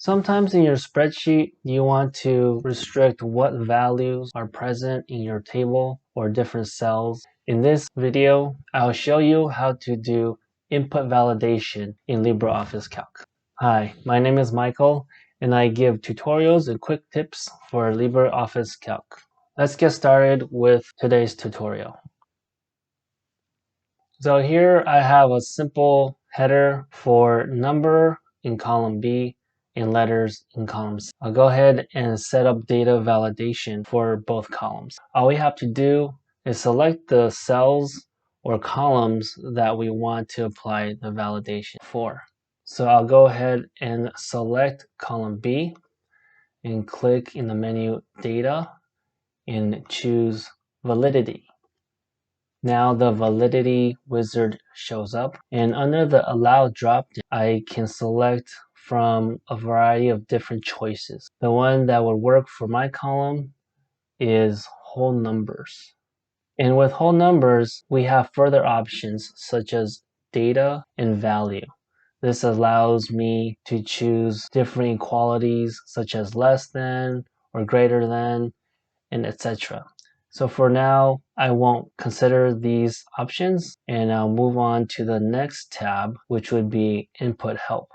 Sometimes in your spreadsheet, you want to restrict what values are present in your table or different cells. In this video, I'll show you how to do input validation in LibreOffice Calc. Hi, my name is Michael, and I give tutorials and quick tips for LibreOffice Calc. Let's get started with today's tutorial. So here I have a simple header for number in column B and letters in column C. I'll go ahead and set up data validation for both columns. All we have to do is select the cells or columns that we want to apply the validation for. So I'll go ahead and select column B and click in the menu Data and choose Validity. Now the validity wizard shows up, and under the allow dropdown, I can select from a variety of different choices. The one that would work for my column is whole numbers. And with whole numbers, we have further options such as data and value. This allows me to choose different equalities such as less than or greater than, and etc. So for now, I won't consider these options, and I'll move on to the next tab, which would be Input Help.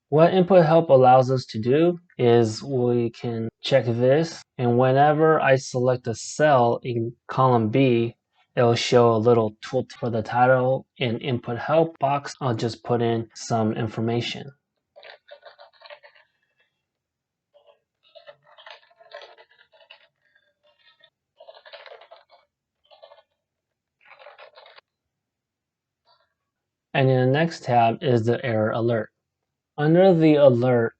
What Input Help allows us to do is we can check this, and whenever I select a cell in column B, it'll show a little tooltip. For the title and Input Help box, I'll just put in some information. And in the next tab is the error alert. Under the alert,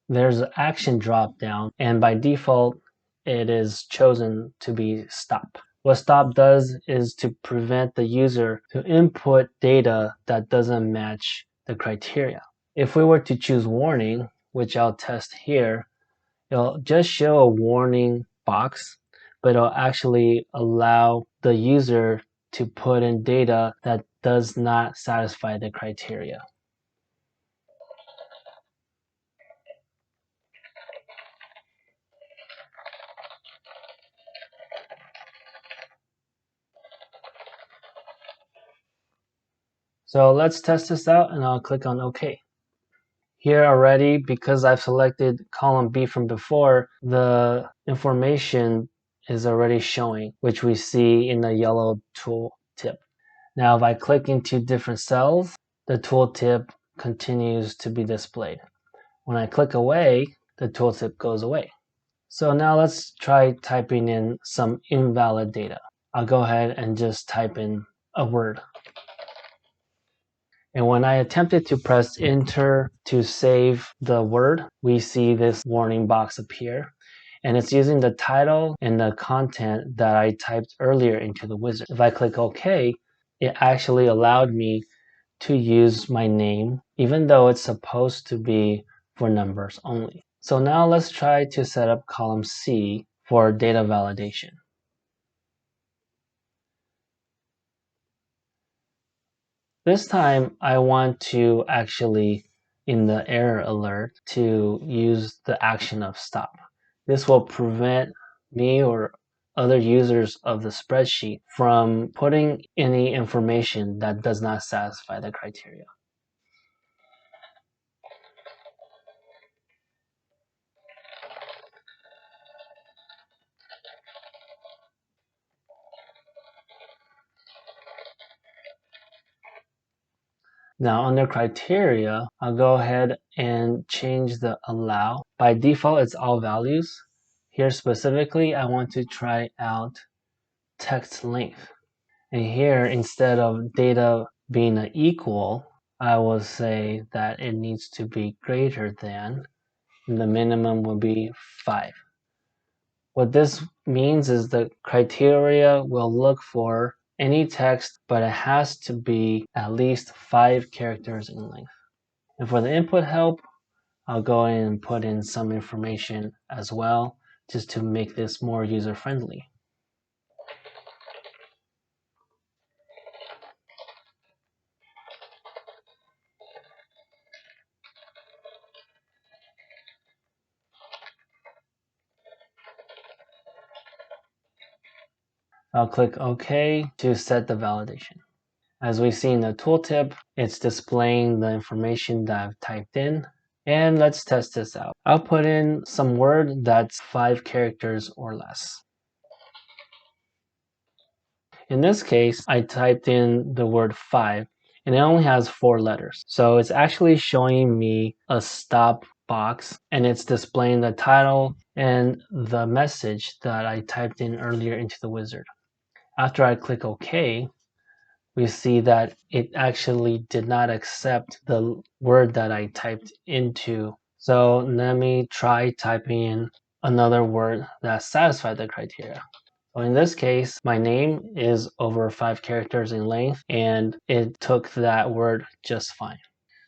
there's an action drop down, and by default, it is chosen to be stop. What stop does is to prevent the user to input data that doesn't match the criteria. If we were to choose warning, which I'll test here, it'll just show a warning box, but it'll actually allow the user to put in data that does not satisfy the criteria. So let's test this out, and I'll click on OK. Here already, because I've selected column B from before, the information is already showing, which we see in the yellow tooltip. Now if I click into different cells, the tooltip continues to be displayed. When I click away, the tooltip goes away. So now let's try typing in some invalid data. I'll go ahead and just type in a word. And when I attempted to press enter to save the word, we see this warning box appear. And it's using the title and the content that I typed earlier into the wizard. If I click OK, it actually allowed me to use my name, even though it's supposed to be for numbers only. So now let's try to set up column C for data validation. This time I want to actually, in the error alert, to use the action of stop. This will prevent me or other users of the spreadsheet from putting any information that does not satisfy the criteria. Now under criteria, I'll go ahead and change the allow. By default, it's all values. Here specifically, I want to try out text length. And here, instead of data being an equal, I will say that it needs to be greater than, and the minimum will be 5. What this means is the criteria will look for any text, but it has to be at least 5 characters in length. And for the input help, I'll go in and put in some information as well, just to make this more user-friendly. I'll click OK to set the validation. As we see in the tooltip, it's displaying the information that I've typed in. And let's test this out. I'll put in some word that's 5 characters or less. In this case, I typed in the word 5 and it only has 4 letters. So it's actually showing me a stop box and it's displaying the title and the message that I typed in earlier into the wizard. After I click OK, we see that it actually did not accept the word that I typed into. So let me try typing in another word that satisfied the criteria. So in this case, my name is over 5 characters in length and it took that word just fine.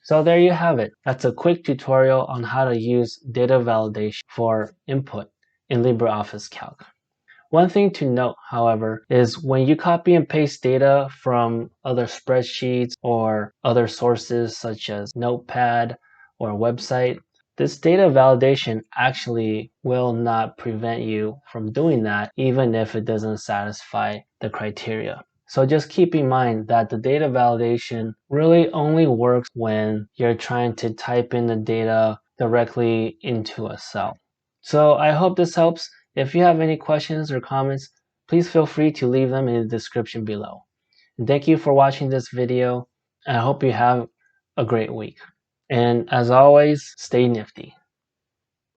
So there you have it. That's a quick tutorial on how to use data validation for input in LibreOffice Calc. One thing to note, however, is when you copy and paste data from other spreadsheets or other sources such as Notepad or a website, this data validation actually will not prevent you from doing that even if it doesn't satisfy the criteria. So just keep in mind that the data validation really only works when you're trying to type in the data directly into a cell. So I hope this helps. If you have any questions or comments, please feel free to leave them in the description below. And thank you for watching this video. I hope you have a great week. And as always, stay nifty.